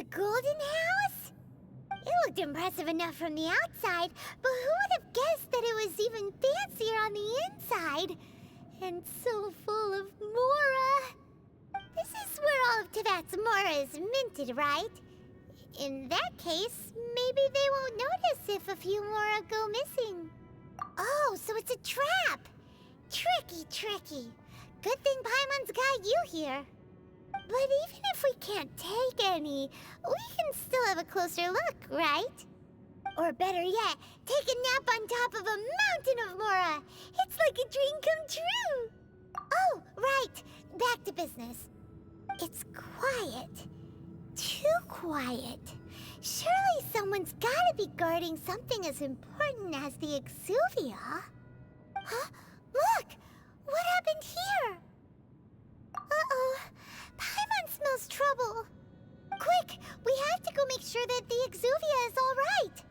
The Golden House? It looked impressive enough from the outside, but who would have guessed that it was even fancier on the inside? And so full of Mora. This is where all of Teyvat's Mora is minted, right? In that case, maybe they won't notice if a few Mora go missing. Oh, so it's a trap! Tricky, tricky. Good thing Paimon's got you here. But even if we can't take any, we can still have a closer look, right? Or better yet, take a nap on top of a mountain of Mora. It's like a dream come true. Oh, right. Back to business. It's quiet. Too quiet. Surely someone's gotta be guarding something as important as the Exuvia. Huh? Look! What happened here? Uh-oh. Paimon smells trouble. Quick! We have to go make sure that the Exuvia is all right.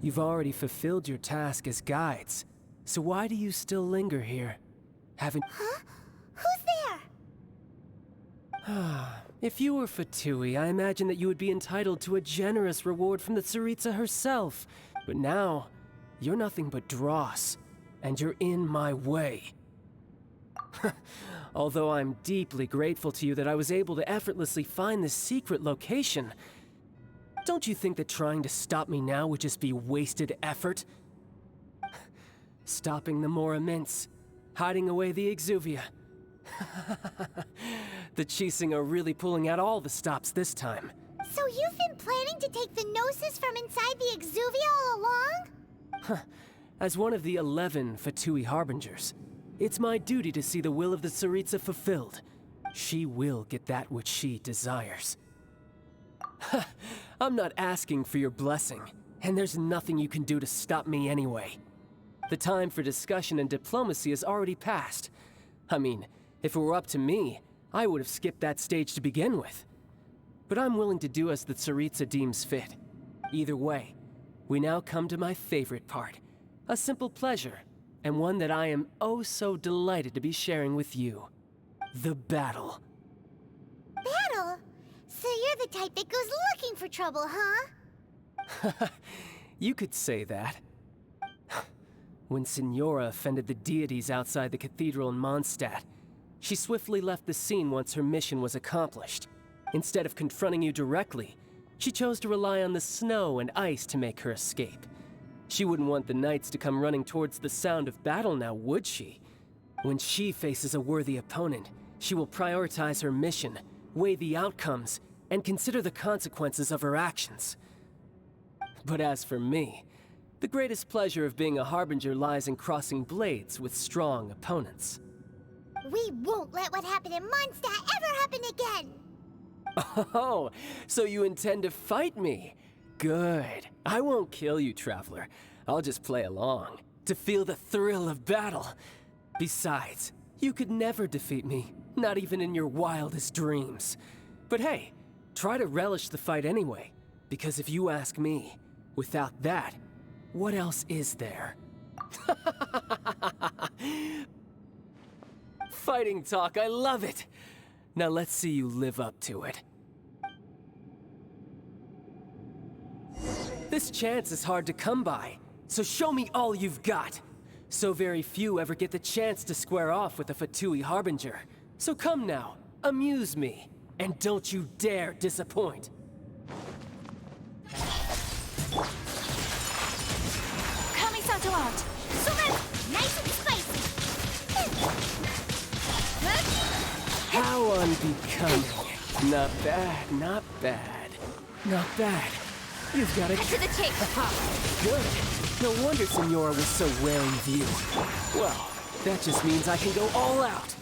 You've already fulfilled your task as guides, so why do you still linger here? Haven't... Huh? Who's there? If you were Fatui, I imagine that you would be entitled to a generous reward from the Tsaritsa herself. But now, you're nothing but dross, and you're in my way. Although I'm deeply grateful to you that I was able to effortlessly find this secret location, don't you think that trying to stop me now would just be wasted effort? Stopping the Mora Mints, hiding away the Exuvia. The Qixing are really pulling out all the stops this time. So you've been planning to take the Gnosis from inside the Exuvia all along? As one of the 11 Fatui Harbingers, it's my duty to see the will of the Tsaritsa fulfilled. She will get that which she desires. I'm not asking for your blessing, and there's nothing you can do to stop me anyway. The time for discussion and diplomacy has already passed. I mean, if it were up to me, I would have skipped that stage to begin with. But I'm willing to do as the Tsaritsa deems fit. Either way, we now come to my favorite part. A simple pleasure, and one that I am oh so delighted to be sharing with you. The battle. Battle? So you're the type that goes looking for trouble, huh? You could say that. When Signora offended the deities outside the cathedral in Mondstadt, she swiftly left the scene once her mission was accomplished. Instead of confronting you directly, she chose to rely on the snow and ice to make her escape. She wouldn't want the knights to come running towards the sound of battle now, would she? When she faces a worthy opponent, she will prioritize her mission, weigh the outcomes, and consider the consequences of her actions. But as for me, the greatest pleasure of being a Harbinger lies in crossing blades with strong opponents. We won't let what happened in Mondstadt ever happen again! Oh, so you intend to fight me? Good. I won't kill you, Traveler. I'll just play along, to feel the thrill of battle. Besides, you could never defeat me, not even in your wildest dreams. But hey, try to relish the fight anyway, because if you ask me, without that, what else is there? Fighting talk, I love it! Now let's see you live up to it. This chance is hard to come by, so show me all you've got. So very few ever get the chance to square off with a Fatui Harbinger. So come now, amuse me, and don't you dare disappoint. Kamisato out! Sumen! Nice and spicy! How unbecoming. Not bad, not bad. Not bad. You've got it. To the chase! Good. No wonder Signora was so wary of you. Well, that just means I can go all out.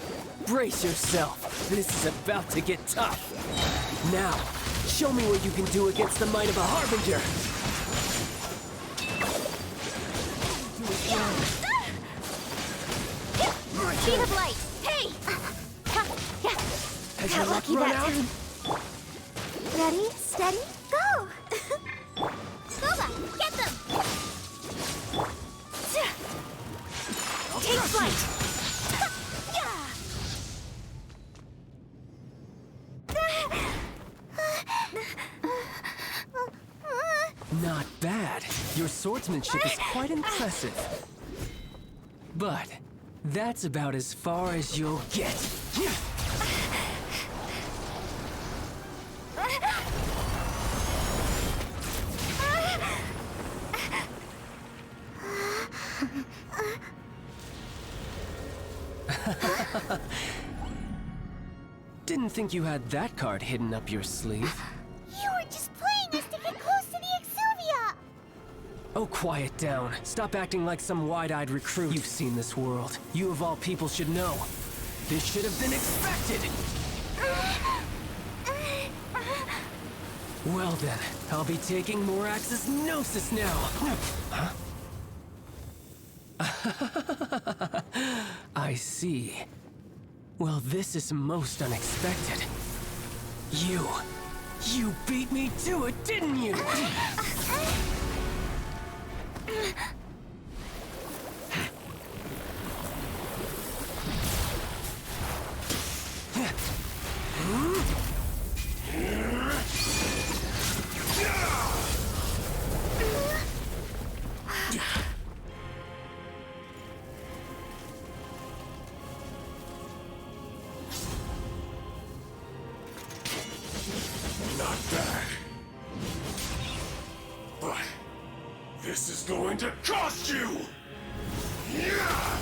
Brace yourself. This is about to get tough. Now, show me what you can do against the might of a Harbinger. Speed of light! Hey! Has Got your luck lucky run that out? time. Ready, steady, go! Boba, get them! Take flight! Not bad. Your swordsmanship is quite impressive. But that's about as far as you'll get. Didn't think you had that card hidden up your sleeve. You were just playing us to get close to the Exuvia! Oh, quiet down. Stop acting like some wide-eyed recruit. You've seen this world. You of all people should know. This should have been expected! Well then, I'll be taking Morax's Gnosis now! Huh? I see. Well, this is most unexpected. You beat me to it, didn't you? Not bad. But this is going to cost you! Yeah!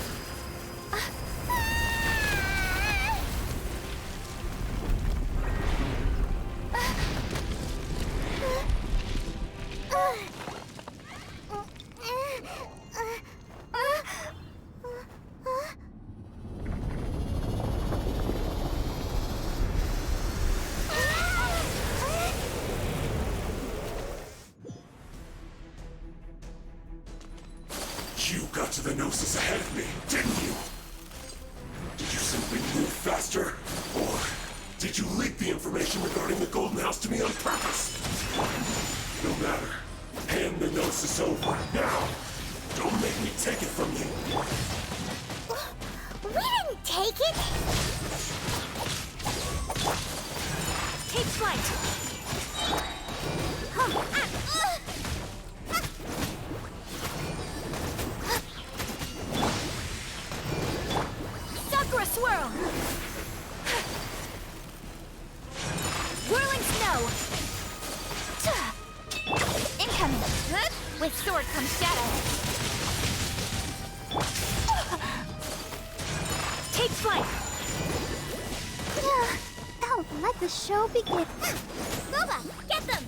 You got to the Gnosis ahead of me, didn't you? Did you simply move faster? Or did you leak the information regarding the Golden House to me on purpose? No matter. Hand the Gnosis over, now! Don't make me take it from you! We didn't take it! Take flight! Sakura swirl! Whirling snow! Incoming! With sword comes shadow! Take flight! Oh, let the show begin. Boba, get them!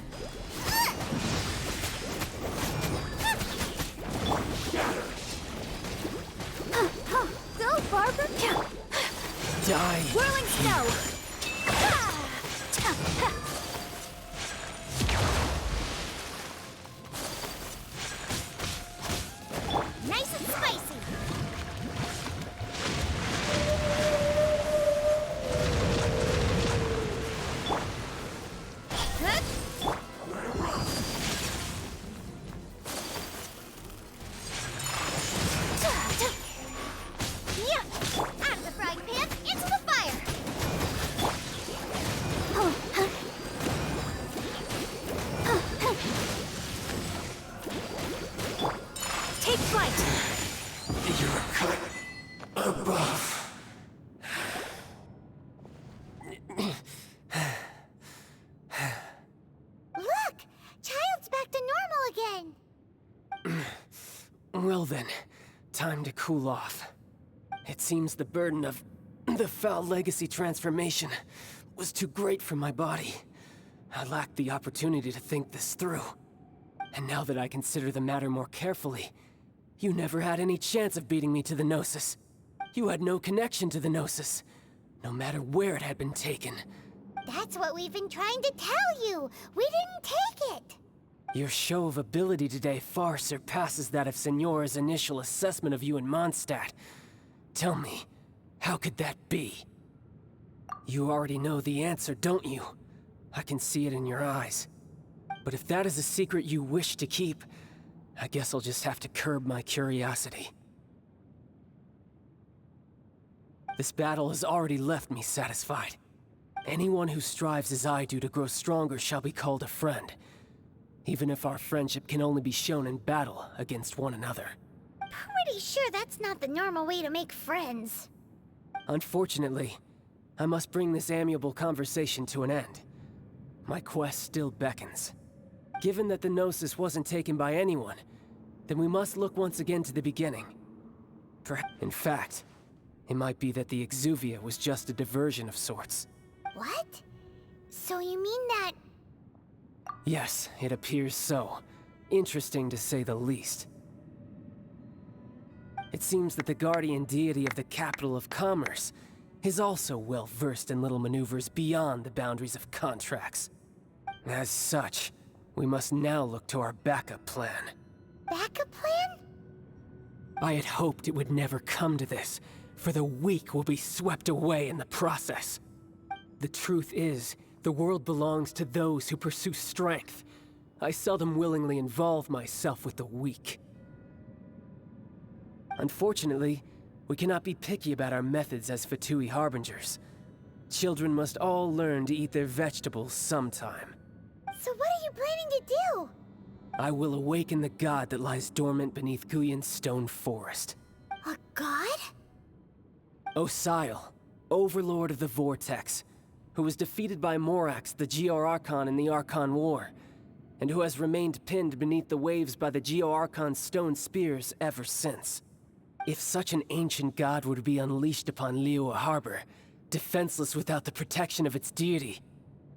Go, Barbara! Die! Whirling snow! Nice and spicy! Yeah! Out of the frying pan, into the fire! Take flight! You're cut above. Look! Child's back to normal again! Well then, time to cool off. It seems the burden of the foul legacy transformation was too great for my body. I lacked the opportunity to think this through. And now that I consider the matter more carefully, you never had any chance of beating me to the Gnosis. You had no connection to the Gnosis, no matter where it had been taken. That's what we've been trying to tell you! We didn't take it! Your show of ability today far surpasses that of Signora's initial assessment of you in Mondstadt. Tell me, how could that be? You already know the answer, don't you? I can see it in your eyes. But if that is a secret you wish to keep, I guess I'll just have to curb my curiosity. This battle has already left me satisfied. Anyone who strives as I do to grow stronger shall be called a friend, even if our friendship can only be shown in battle against one another. Pretty sure that's not the normal way to make friends. Unfortunately, I must bring this amiable conversation to an end. My quest still beckons. Given that the Gnosis wasn't taken by anyone, then we must look once again to the beginning. In fact, it might be that the Exuvia was just a diversion of sorts. What? So you mean that... Yes, it appears so. Interesting to say the least. It seems that the guardian deity of the capital of commerce is also well versed in little maneuvers beyond the boundaries of contracts. As such, we must now look to our backup plan. Backup plan? I had hoped it would never come to this, for the weak will be swept away in the process. The truth is, the world belongs to those who pursue strength. I seldom willingly involve myself with the weak. Unfortunately, we cannot be picky about our methods as Fatui Harbingers. Children must all learn to eat their vegetables sometime. So what are you planning to do? I will awaken the god that lies dormant beneath Guyon's stone forest. A god? Osial, overlord of the Vortex, who was defeated by Morax, the Geo-Archon in the Archon War, and who has remained pinned beneath the waves by the Geo-Archon's stone spears ever since. If such an ancient god were to be unleashed upon Liyue Harbor, defenseless without the protection of its deity,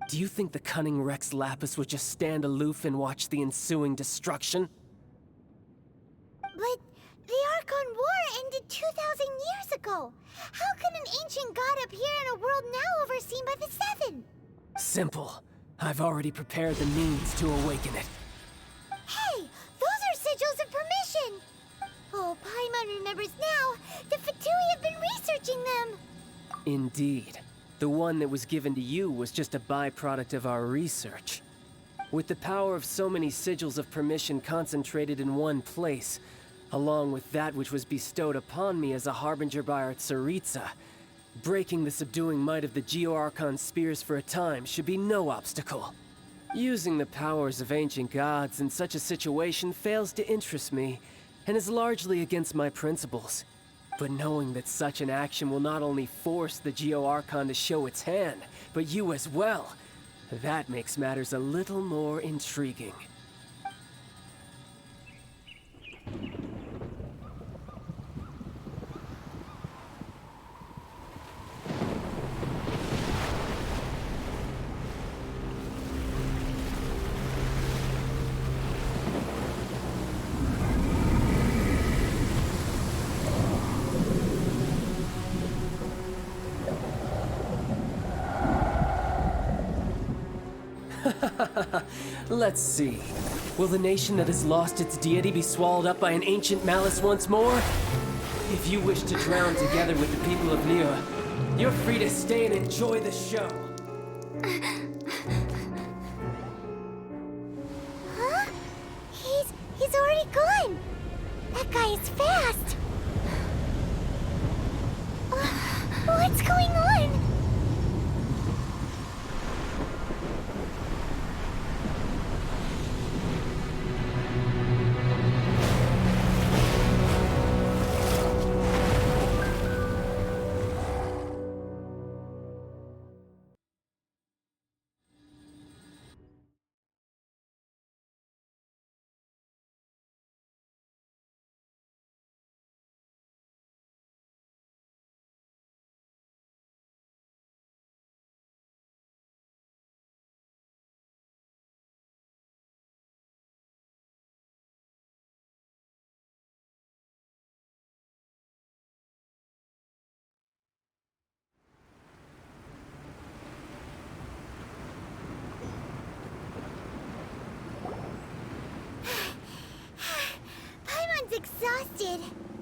do you think the cunning Rex Lapis would just stand aloof and watch the ensuing destruction? But the Archon War ended 2,000 years ago. How can an ancient god appear in a world now overseen by the Seven? Simple. I've already prepared the means to awaken it. Hey, those are sigils of permission. Oh, Paimon remembers now. The Fatui have been researching them. Indeed. The one that was given to you was just a byproduct of our research. With the power of so many sigils of permission concentrated in one place, along with that which was bestowed upon me as a harbinger by our Tsaritsa, breaking the subduing might of the Geo-Archon spears for a time should be no obstacle. Using the powers of ancient gods in such a situation fails to interest me, and is largely against my principles. But knowing that such an action will not only force the Geo-Archon to show its hand, but you as well, that makes matters a little more intriguing. Let's see. Will the nation that has lost its deity be swallowed up by an ancient malice once more? If you wish to drown together with the people of Liyue, you're free to stay and enjoy the show. Huh? He's already gone. That guy is fast. What's going on?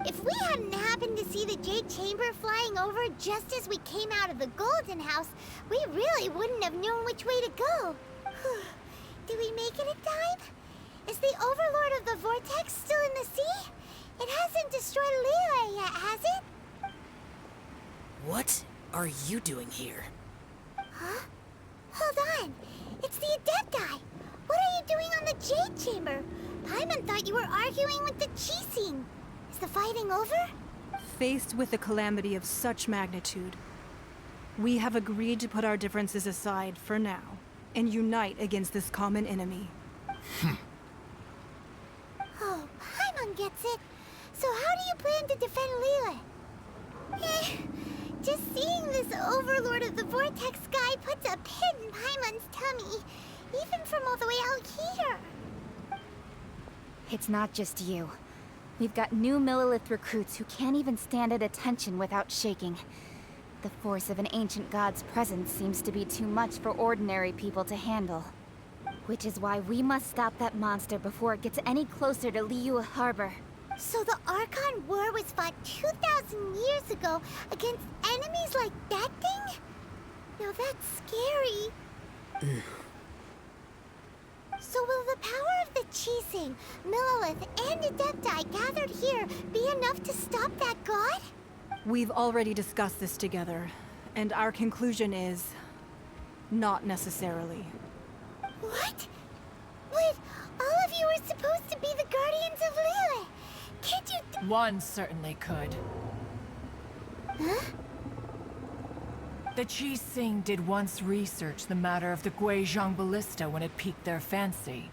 If we hadn't happened to see the Jade Chamber flying over just as we came out of the Golden House, we really wouldn't have known which way to go. Did we make it in time? Is the Overlord of the Vortex still in the sea? It hasn't destroyed Liyue yet, has it? What are you doing here? Huh? Hold on. It's the Adepti. What are you doing on the Jade Chamber? Paimon thought you were arguing with the Qixing. Is the fighting over? Faced with a calamity of such magnitude, we have agreed to put our differences aside for now and unite against this common enemy. Oh, Paimon gets it. So how do you plan to defend Liyue? Just seeing this Overlord of the Vortex guy puts a pit in Paimon's tummy, even from all the way out here. It's not just you. We've got new Millelith recruits who can't even stand at attention without shaking. The force of an ancient god's presence seems to be too much for ordinary people to handle. Which is why we must stop that monster before it gets any closer to Liyue Harbor. So the Archon War was fought 2,000 years ago against enemies like that thing? Now that's scary. So will the power of the Qixing, Millelith, and Adepti gathered here be enough to stop that god? We've already discussed this together, and our conclusion is not necessarily. What? But all of you were supposed to be the Guardians of Liyue. Can't you One certainly could. Huh? The Qixing did once research the matter of the Guizhong Ballista when it piqued their fancy.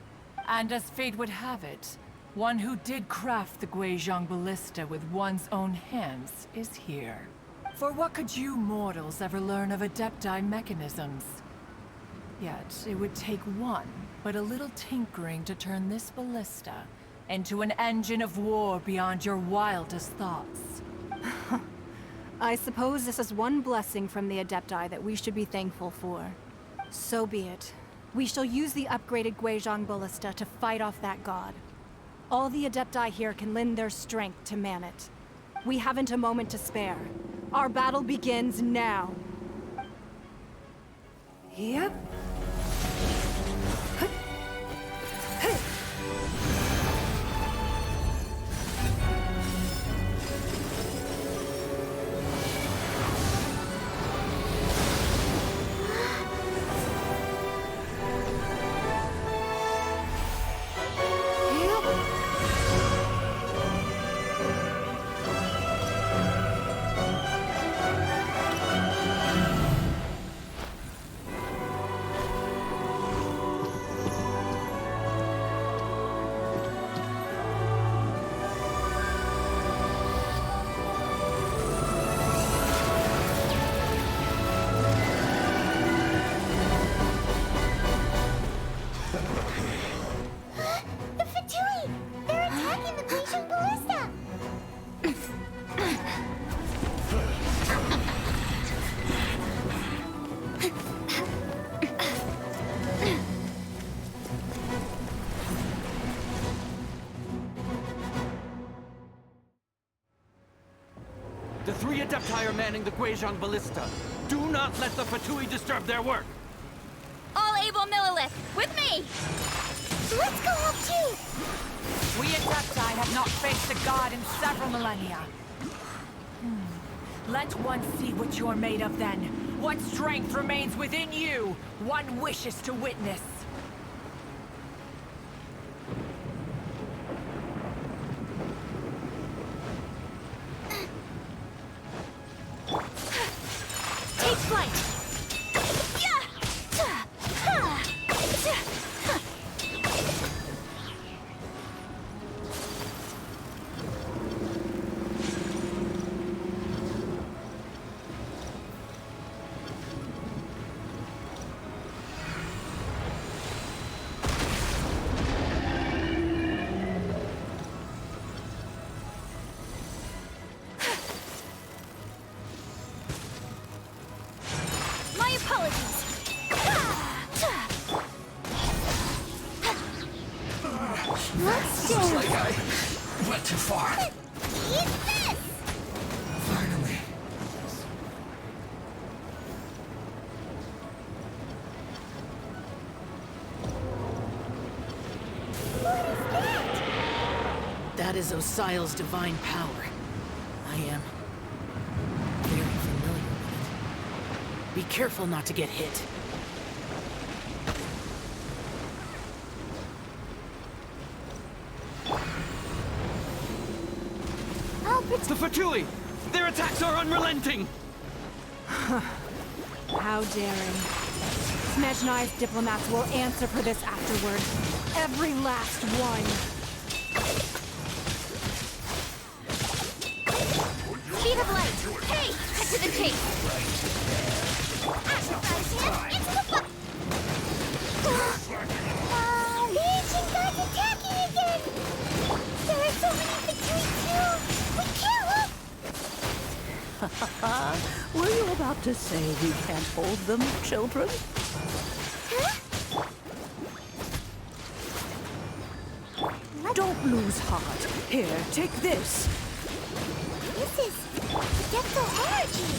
And as fate would have it, one who did craft the Guizhong Ballista with one's own hands is here. For what could you mortals ever learn of Adepti mechanisms? Yet, it would take one, but a little tinkering to turn this ballista into an engine of war beyond your wildest thoughts. I suppose this is one blessing from the Adepti that we should be thankful for. So be it. We shall use the upgraded Guizhong Ballista to fight off that god. All the Adepti here can lend their strength to man it. We haven't a moment to spare. Our battle begins now. Yep. The Fatui! They're attacking the Guizhong Ballista! The three Adepti are manning the Guizhong Ballista. Do not let the Fatui disturb their work! All able Millelith, with me! Let's go help too! We Adepti have not faced a god in several millennia. Let one see what you're made of then. What strength remains within you, one wishes to witness. Take flight! My apologies! Let's do Looks like I went too far. Eat this! Finally. What is that? That is Osial's divine power. I am very familiar with it. Be careful not to get hit. The Fatui! Their attacks are unrelenting! How daring. Smejnai's diplomats will answer for this afterward. Every last one. Speed of light! Hey! Cut to the chase! Astro's hand into the fu- the ancient god's attacking again! There are so many Fatui too! We can't look! Were you about to say we can't hold them, children? Huh? Don't lose heart. Here, take this. This is Depto energy!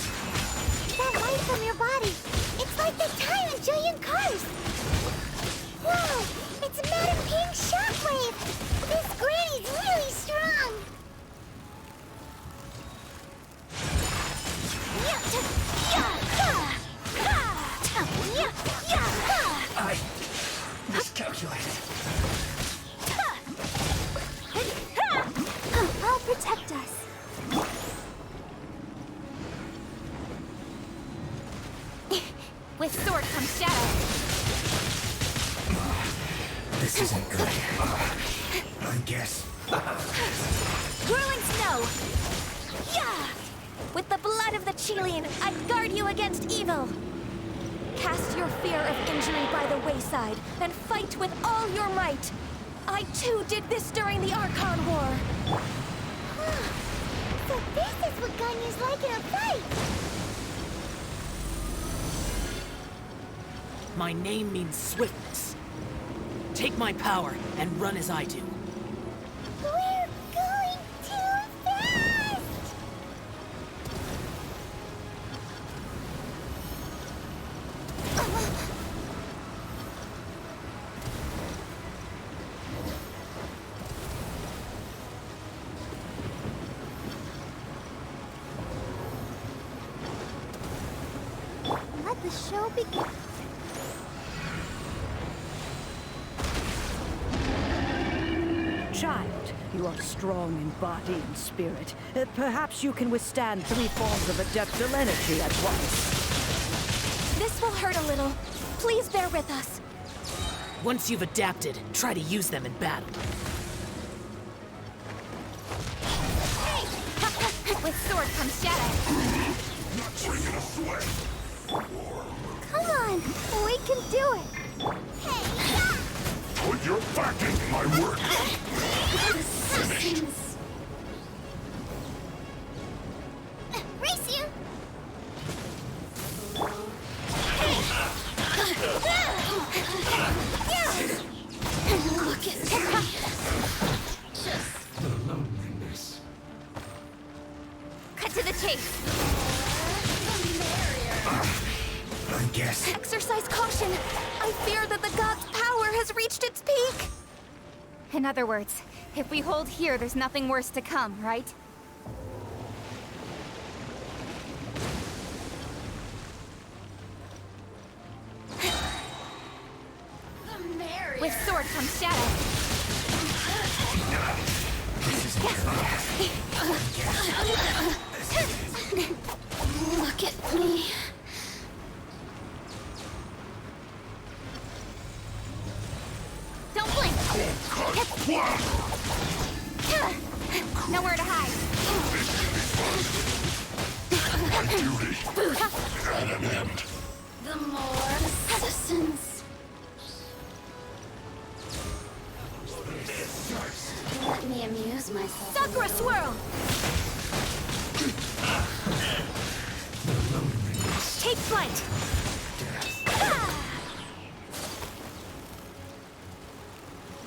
That light from your body, it's like the time in Julian Cars! Whoa! It's Madame Ping's shockwave! This granny's really strong! I miscalculated. I'll protect us. With sword comes shadow. This isn't good. I guess. Whirling snow! Yeah! With the blood of the Chilean, I guard you against evil! Cast your fear of injury by the wayside, and fight with all your might! I too did this during the Archon War! So this is what Ganyu's like in a fight! My name means swiftness. Take my power and run as I do. We're going too fast! Let the show begin. Child, you are strong in body and spirit. Perhaps you can withstand 3 forms of adeptal energy at once. This will hurt a little. Please bear with us. Once you've adapted, try to use them in battle. With sword comes shadow. Not bringing us away. Come on, we can do it. Hey, Put your back into my work. assassins! Race you! Look at The loneliness. Cut to the chase. I guess. Exercise caution. I fear that the god's power has reached its peak. In other words, if we hold here, there's nothing worse to come, right? With sword comes shadow. Look at me. Don't blink. Nowhere to hide. My duty at an end. The more assassins. Let me amuse myself. Sakura swirl. Take flight.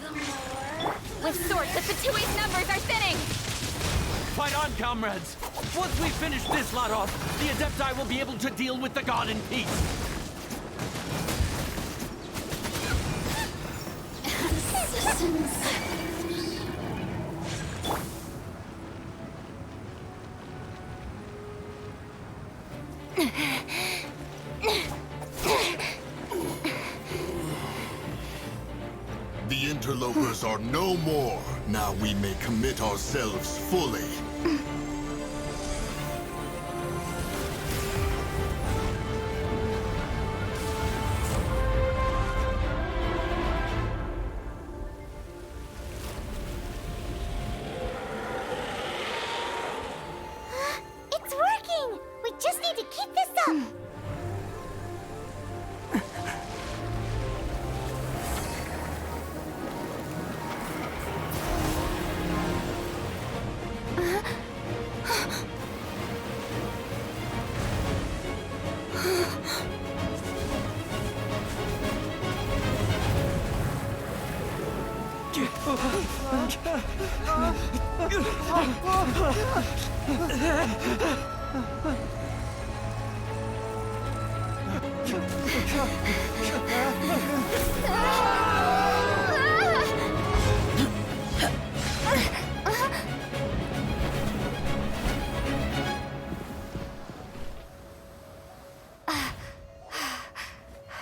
The more With sword, the Fatui's numbers are thinning. Fight on, comrades! Once we finish this lot off, the Adepti will be able to deal with the god in peace. The interlopers are no more. Now we may commit ourselves fully. It's working! We just need to keep this up!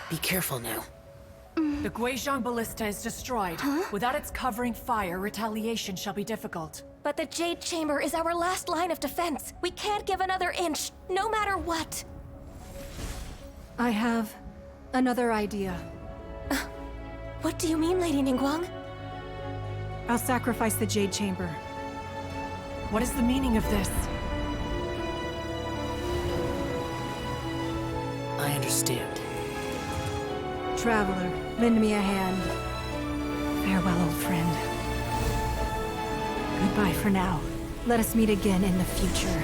Be careful now. The Guizhong Ballista is destroyed. Without its covering fire, retaliation shall be difficult. But the Jade Chamber is our last line of defense. We can't give another inch, no matter what. I have another idea. What do you mean, Lady Ningguang? I'll sacrifice the Jade Chamber. What is the meaning of this? I understand. Traveler, lend me a hand. Farewell, old friend. Goodbye for now. Let us meet again in the future.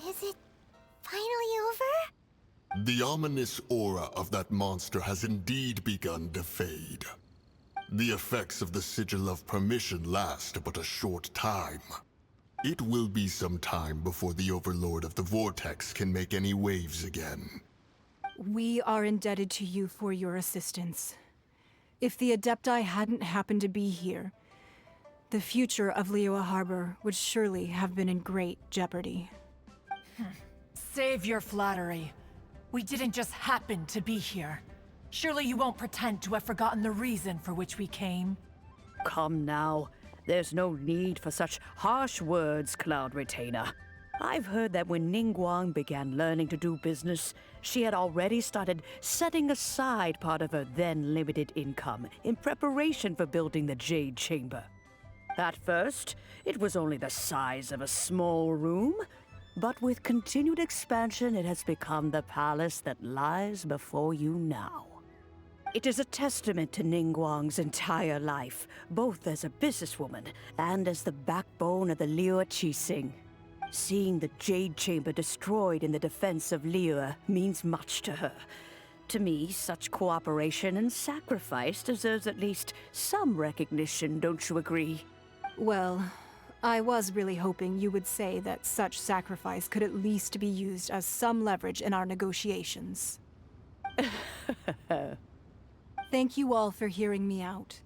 Is it finally over? The ominous aura of that monster has indeed begun to fade. The effects of the Sigil of Permission last but a short time. It will be some time before the Overlord of the Vortex can make any waves again. We are indebted to you for your assistance. If the Adepti hadn't happened to be here, the future of Liyue Harbor would surely have been in great jeopardy. Save your flattery. We didn't just happen to be here. Surely you won't pretend to have forgotten the reason for which we came? Come now. There's no need for such harsh words, Cloud Retainer. I've heard that when Ningguang began learning to do business, she had already started setting aside part of her then limited income in preparation for building the Jade Chamber. At first, it was only the size of a small room, but with continued expansion, it has become the palace that lies before you now. It is a testament to Ningguang's entire life, both as a businesswoman and as the backbone of the Liyue Qixing. Seeing the Jade Chamber destroyed in the defense of Liyue means much to her. To me, such cooperation and sacrifice deserves at least some recognition, don't you agree? Well, I was really hoping you would say that such sacrifice could at least be used as some leverage in our negotiations. Thank you all for hearing me out.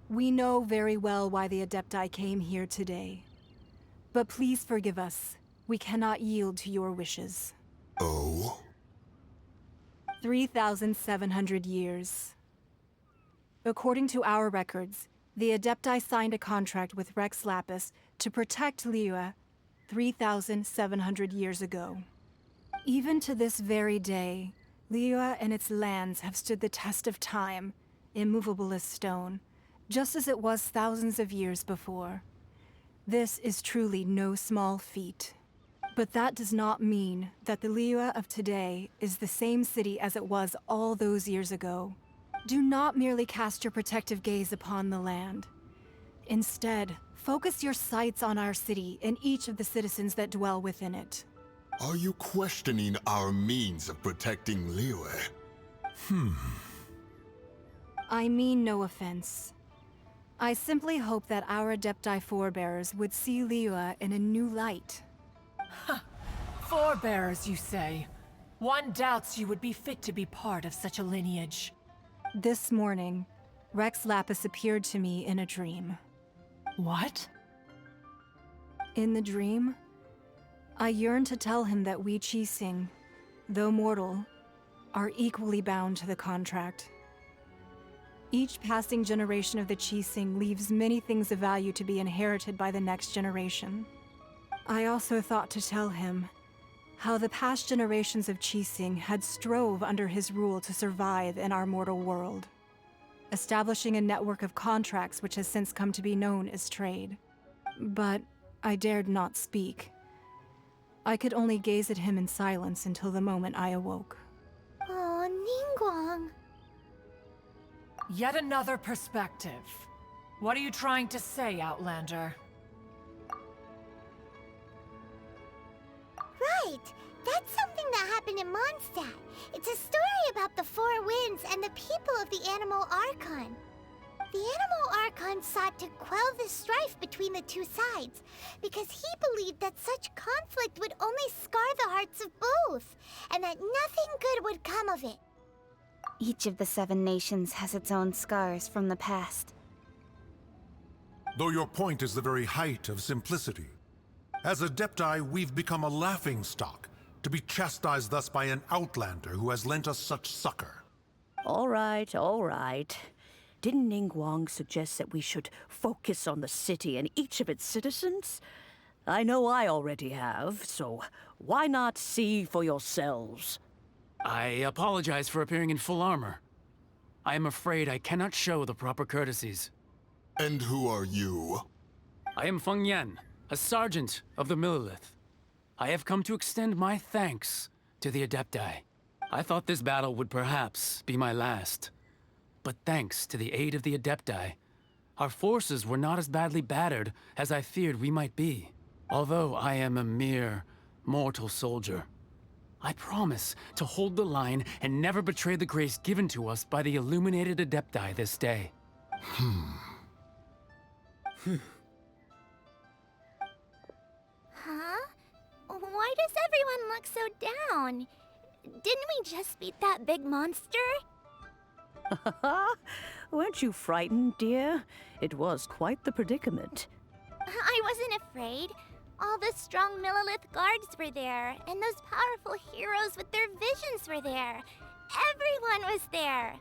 We know very well why the Adepti came here today. But please forgive us. We cannot yield to your wishes. Oh? 3,700 years. According to our records, the Adepti signed a contract with Rex Lapis to protect Liyue 3,700 years ago. Even to this very day, Liyue and its lands have stood the test of time, immovable as stone, just as it was thousands of years before. This is truly no small feat. But that does not mean that the Liyue of today is the same city as it was all those years ago. Do not merely cast your protective gaze upon the land. Instead, focus your sights on our city and each of the citizens that dwell within it. Are you questioning our means of protecting Liyue? I mean no offense. I simply hope that our Adepti forebears would see Liyue in a new light. Forebearers, you say? One doubts you would be fit to be part of such a lineage. This morning, Rex Lapis appeared to me in a dream. What? In the dream, I yearned to tell him that we Qixing, though mortal, are equally bound to the contract. Each passing generation of the Qixing leaves many things of value to be inherited by the next generation. I also thought to tell him how the past generations of Qixing had strove under his rule to survive in our mortal world, establishing a network of contracts which has since come to be known as trade. But I dared not speak. I could only gaze at him in silence until the moment I awoke. Oh, Ningguang. Yet another perspective. What are you trying to say, Outlander? Right! That's something that happened in Mondstadt. It's a story about the Four Winds and the people of the Animal Archon. The Animal Archon sought to quell the strife between the two sides, because he believed that such conflict would only scar the hearts of both, and that nothing good would come of it. Each of the 7 nations has its own scars from the past. Though your point is the very height of simplicity. As Adepti, we've become a laughingstock, to be chastised thus by an outlander who has lent us such succor. All right, all right. Didn't Ningguang suggest that we should focus on the city and each of its citizens? I know I already have, so why not see for yourselves? I apologize for appearing in full armor. I am afraid I cannot show the proper courtesies. And who are you? I am Feng Yan, a sergeant of the Millelith. I have come to extend my thanks to the Adepti. I thought this battle would perhaps be my last. But thanks to the aid of the Adepti, our forces were not as badly battered as I feared we might be. Although I am a mere mortal soldier, I promise to hold the line and never betray the grace given to us by the illuminated Adepti this day. Huh? Why does everyone look so down? Didn't we just beat that big monster? Weren't you frightened, dear? It was quite the predicament. I wasn't afraid. All the strong Millelith guards were there, and those powerful heroes with their visions were there. Everyone was there.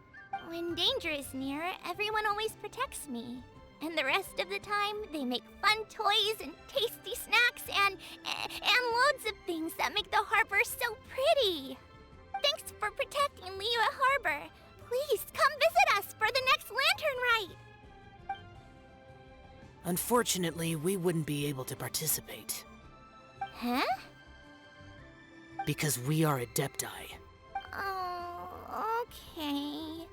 When danger is near, everyone always protects me. And the rest of the time, they make fun toys and tasty snacks and loads of things that make the harbor so pretty. Thanks for protecting Liyue Harbor. Please come visit us for the next lantern rite. Unfortunately, we wouldn't be able to participate. Huh? Because we are Adepti. Oh, okay.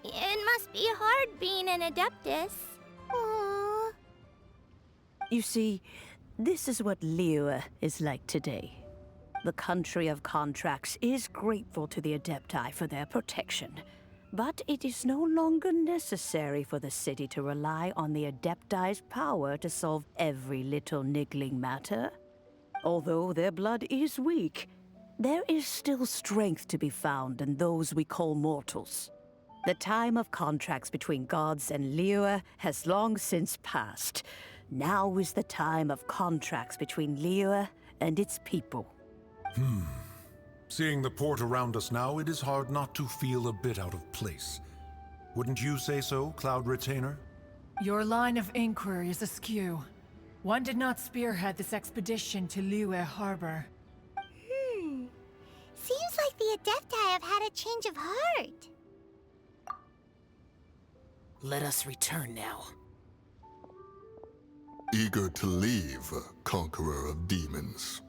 It must be hard being an Adeptus. Aww. You see, This is what Liyue is like today. The country of contracts is grateful to the Adepti for their protection, but it is no longer necessary for the city to rely on the Adepti's power to solve every little niggling matter. Although their blood is weak, there is still strength to be found in those we call mortals. The time of contracts between gods and Liyue has long since passed. Now is the time of contracts between Liyue and its people. Seeing the port around us now, it is hard not to feel a bit out of place. Wouldn't you say so, Cloud Retainer? Your line of inquiry is askew. One did not spearhead this expedition to Liyue Harbor. Seems like the Adepti have had a change of heart. Let us return now. Eager to leave, Conqueror of Demons.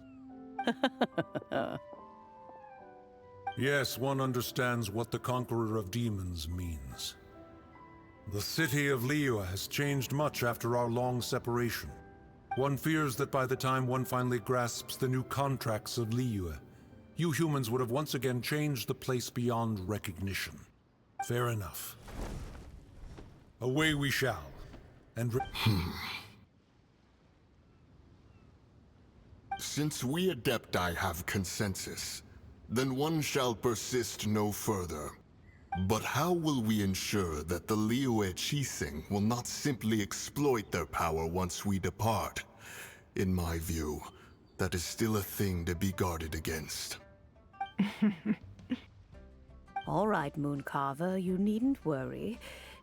Yes, one understands what the Conqueror of Demons means. The city of Liyue has changed much after our long separation. One fears that by the time one finally grasps the new contracts of Liyue, you humans would have once again changed the place beyond recognition. Fair enough. Away we shall. And Since we Adepti have consensus, then one shall persist no further. But how will we ensure that the Liyue Qixing will not simply exploit their power once we depart? In my view, that is still a thing to be guarded against. All right, Mooncarver, you needn't worry.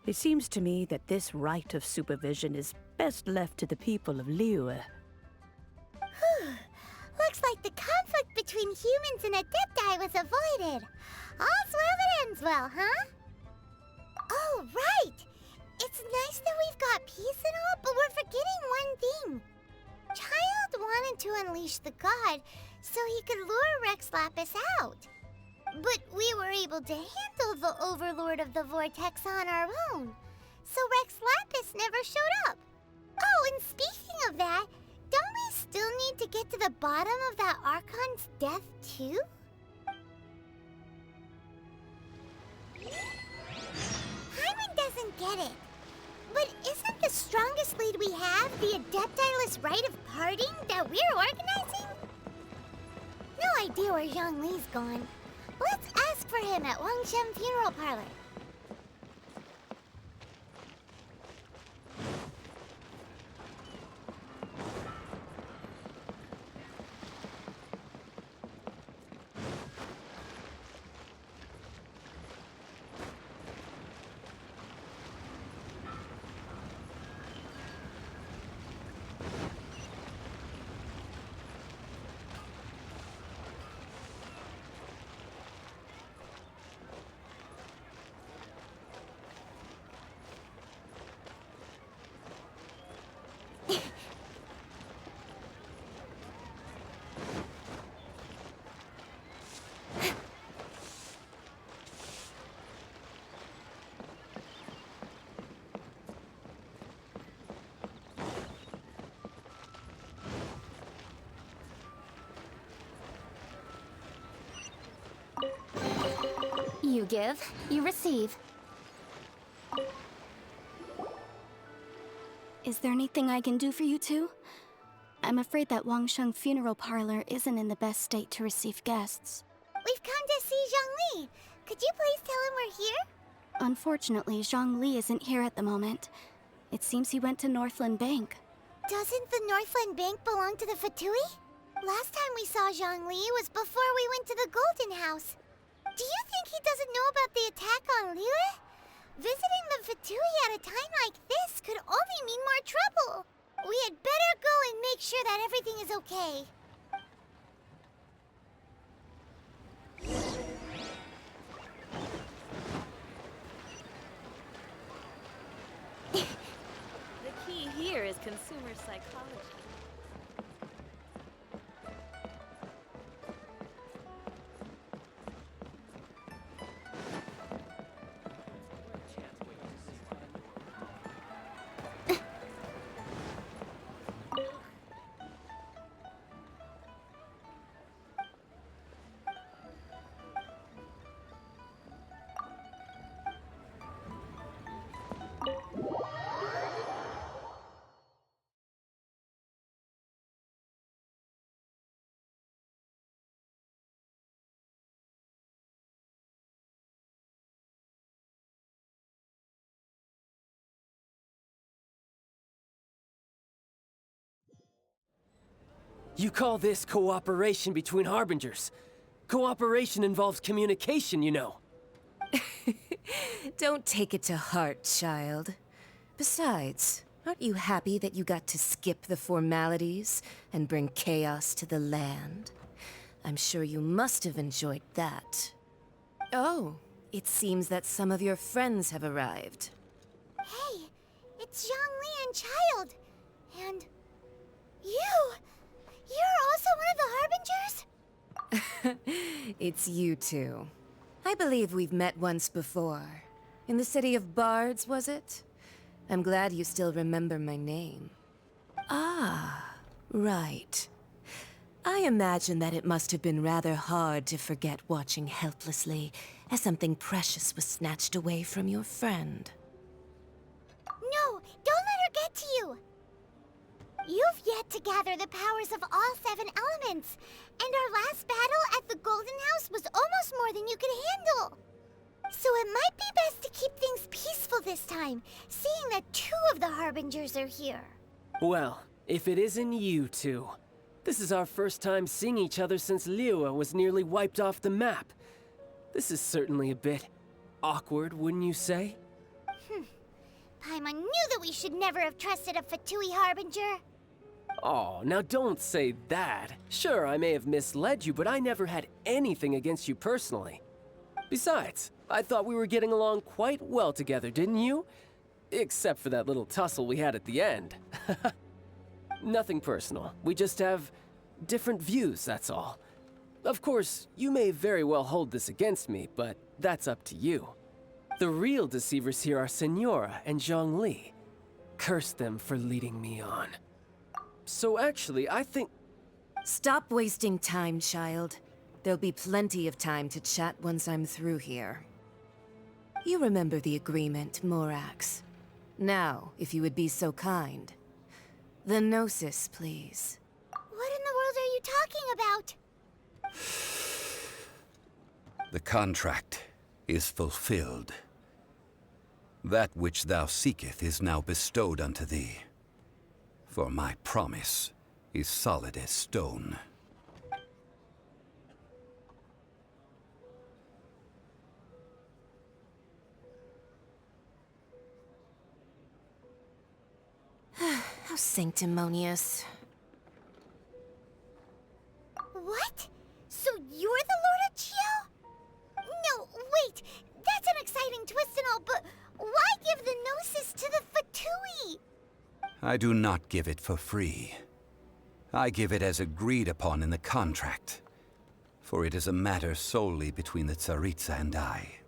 It seems to me that this right of supervision is best left to the people of Liyue. Looks like the conflict between humans and Adepti was avoided. All's well that ends well, huh? Oh, right! It's nice that we've got peace and all, but we're forgetting one thing. Child wanted to unleash the god so he could lure Rex Lapis out. But we were able to handle the Overlord of the Vortex on our own, so Rex Lapis never showed up. Oh, and speaking of that, don't we still need to get to the bottom of that Archon's death, too? Hyman doesn't get it. But isn't the strongest lead we have the Adeptiless rite of parting that we're organizing? No idea where Zhongli's gone. Let's ask for him at Wangshen Funeral Parlor. You give, you receive. Is there anything I can do for you two? I'm afraid that Wangsheng Funeral Parlor isn't in the best state to receive guests. We've come to see Zhongli. Could you please tell him we're here? Unfortunately, Zhongli isn't here at the moment. It seems he went to Northland Bank. Doesn't the Northland Bank belong to the Fatui? Last time we saw Zhongli was before we went to the Golden House. Do you think he doesn't know about the attack on Liyue? Visiting the Fatui at a time like this could only mean more trouble. We had better go and make sure that everything is okay. The key here is consumer psychology. You call this cooperation between Harbingers? Cooperation involves communication, you know. Don't take it to heart, child. Besides, aren't you happy that you got to skip the formalities and bring chaos to the land? I'm sure you must have enjoyed that. Oh, it seems that some of your friends have arrived. Hey, it's Zhongli and Child. And you! You're also one of the Harbingers? It's you two. I believe we've met once before. In the city of Bards, was it? I'm glad you still remember my name. Ah, right. I imagine that it must have been rather hard to forget watching helplessly as something precious was snatched away from your friend. No, don't let her get to you! You've yet to gather the powers of all 7 elements, and our last battle at the Golden House was almost more than you could handle. So it might be best to keep things peaceful this time, seeing that 2 of the Harbingers are here. Well, if it isn't you two. This is our first time seeing each other since Liyue was nearly wiped off the map. This is certainly a bit awkward, wouldn't you say? Paimon knew that we should never have trusted a Fatui Harbinger. Oh, now don't say that. Sure, I may have misled you, but I never had anything against you personally. Besides, I thought we were getting along quite well together, didn't you? Except for that little tussle we had at the end. Nothing personal. We just have different views, that's all. Of course, you may very well hold this against me, but that's up to you. The real deceivers here are Signora and Zhongli. Curse them for leading me on. So actually, I think... Stop wasting time, child. There'll be plenty of time to chat once I'm through here. You remember the agreement, Morax. Now, if you would be so kind. The Gnosis, please. What in the world are you talking about? The contract is fulfilled. That which thou seeketh is now bestowed unto thee. For my promise is solid as stone. How sanctimonious. What? So you're the Lord of Chiel? No, wait! That's an exciting twist and all, but why give the Gnosis to the Fatui? I do not give it for free. I give it as agreed upon in the contract. For it is a matter solely between the Tsaritsa and I.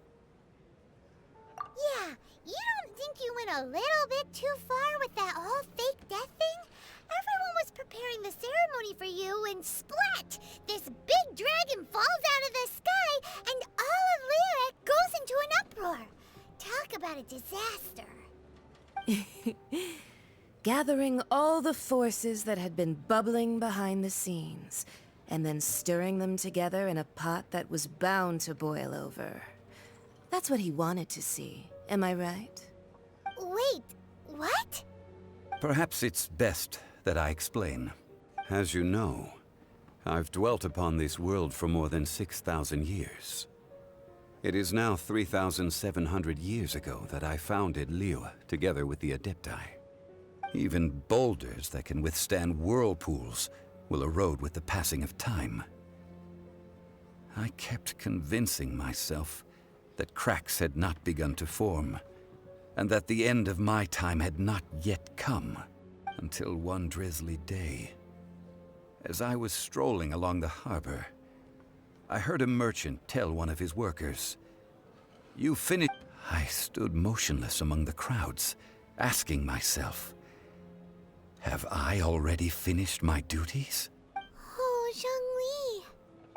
Yeah, you don't think you went a little bit too far with that whole fake death thing? Everyone was preparing the ceremony for you, and splat! This big dragon falls out of the sky, and all of Lyric goes into an uproar. Talk about a disaster. Gathering all the forces that had been bubbling behind the scenes, and then stirring them together in a pot that was bound to boil over. That's what he wanted to see, am I right? Wait, what? Perhaps it's best that I explain. As you know, I've dwelt upon this world for more than 6,000 years. It is now 3,700 years ago that I founded Liyue together with the Adepti. Even boulders that can withstand whirlpools will erode with the passing of time. I kept convincing myself that cracks had not begun to form, and that the end of my time had not yet come, until one drizzly day. As I was strolling along the harbor, I heard a merchant tell one of his workers, "You finished." I stood motionless among the crowds, asking myself, have I already finished my duties? Oh, Zhongli.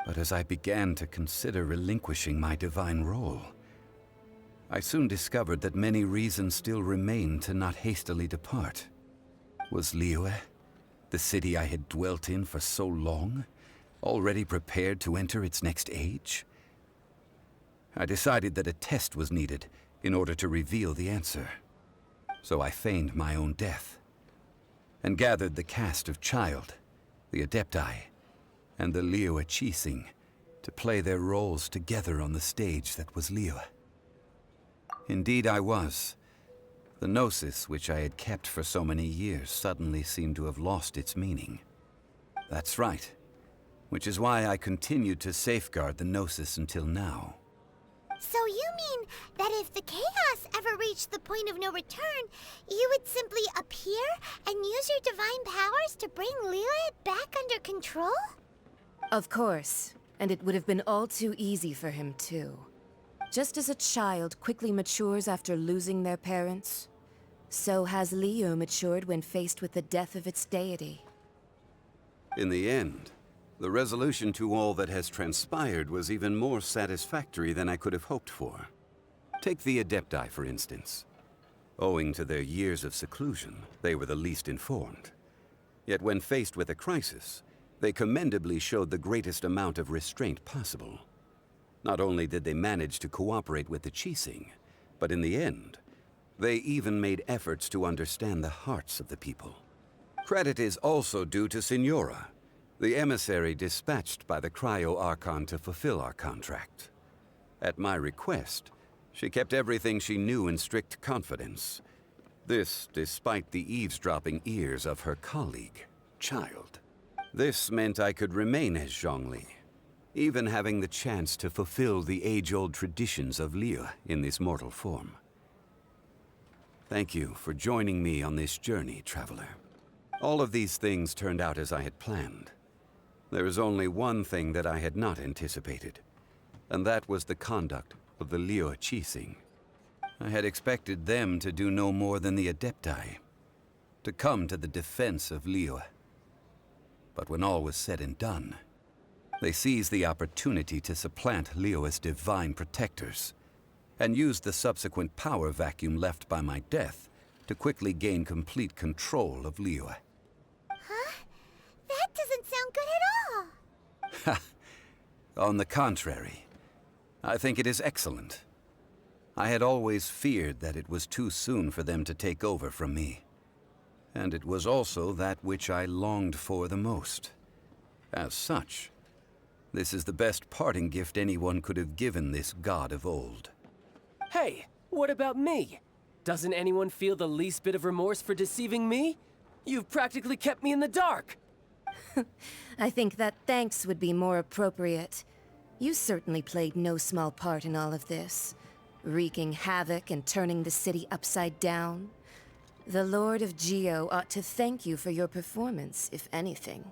But as I began to consider relinquishing my divine role, I soon discovered that many reasons still remained to not hastily depart. Was Liyue, the city I had dwelt in for so long, already prepared to enter its next age? I decided that a test was needed in order to reveal the answer. So I feigned my own death, and gathered the cast of Child, the Adepti, and the Liyue Qixing to play their roles together on the stage that was Liyue. Indeed I was. The Gnosis, which I had kept for so many years, suddenly seemed to have lost its meaning. That's right. Which is why I continued to safeguard the Gnosis until now. So you mean that if the chaos ever reached the point of no return, you would simply appear and use your divine powers to bring Liyue back under control? Of course. And it would have been all too easy for him, too. Just as a child quickly matures after losing their parents, so has Liyue matured when faced with the death of its deity. In the end, the resolution to all that has transpired was even more satisfactory than I could have hoped for. Take the Adepti, for instance. Owing to their years of seclusion, they were the least informed. Yet when faced with a crisis, they commendably showed the greatest amount of restraint possible. Not only did they manage to cooperate with the Qixing, but in the end, they even made efforts to understand the hearts of the people. Credit is also due to Signora, the emissary dispatched by the Cryo Archon to fulfill our contract. At my request, she kept everything she knew in strict confidence. This despite the eavesdropping ears of her colleague, Childe. This meant I could remain as Zhongli, even having the chance to fulfill the age-old traditions of Liyue in this mortal form. Thank you for joining me on this journey, Traveler. All of these things turned out as I had planned. There is only one thing that I had not anticipated, and that was the conduct of the Liyue Qixing. I had expected them to do no more than the Adepti, to come to the defense of Liyue. But when all was said and done, they seized the opportunity to supplant Liyue's divine protectors, and used the subsequent power vacuum left by my death to quickly gain complete control of Liyue. Huh? That doesn't sound good at all. On the contrary, I think it is excellent. I had always feared that it was too soon for them to take over from me. And it was also that which I longed for the most. As such, this is the best parting gift anyone could have given this god of old. Hey, what about me? Doesn't anyone feel the least bit of remorse for deceiving me? You've practically kept me in the dark. I think that thanks would be more appropriate. You certainly played no small part in all of this, wreaking havoc and turning the city upside down. The Lord of Geo ought to thank you for your performance, if anything.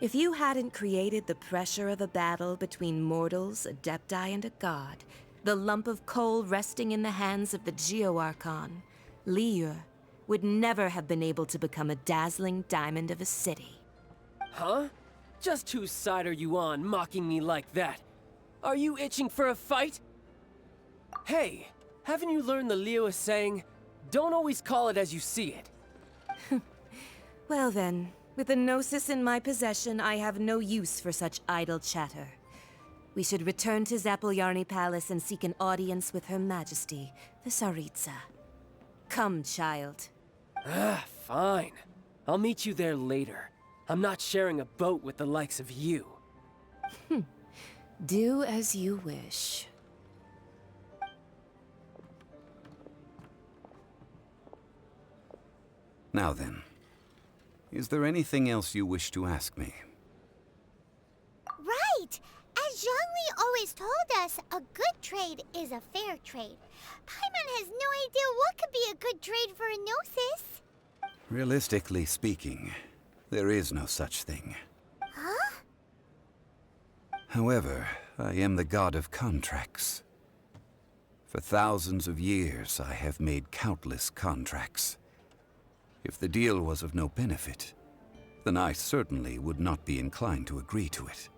If you hadn't created the pressure of a battle between mortals, Adepti, and a god, the lump of coal resting in the hands of the Geo Archon, Liyue would never have been able to become a dazzling diamond of a city. Huh? Just whose side are you on, mocking me like that? Are you itching for a fight? Hey, haven't you learned the Liyue saying, don't always call it as you see it? Well then, with the Gnosis in my possession, I have no use for such idle chatter. We should return to Zapoljarny Palace and seek an audience with Her Majesty, the Tsaritsa. Come, child. Fine. I'll meet you there later. I'm not sharing a boat with the likes of you. Do as you wish. Now then, is there anything else you wish to ask me? Right! As Zhongli always told us, a good trade is a fair trade. Paimon has no idea what could be a good trade for a Gnosis. Realistically speaking, there is no such thing. Huh? However, I am the god of contracts. For thousands of years, I have made countless contracts. If the deal was of no benefit, then I certainly would not be inclined to agree to it.